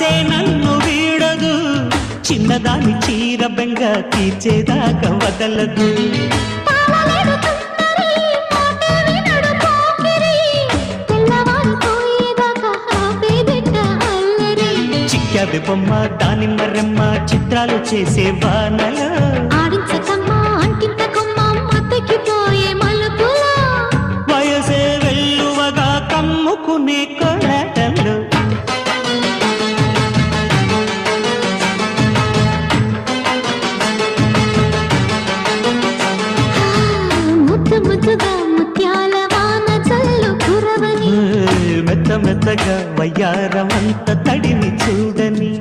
అదే నన్ను వీడదు చిన్నదాని చీర బెంగ తీర్చేదాకా వదలదు చిక్కావి బొమ్మ దానిమ్మ రెమ్మ చిత్రాలు చేసే వానల వయసే వెల్లువగా కమ్ముకునే కొరటలు మెత్త మెత్తగా వయ్యారమంత తడిని చూడని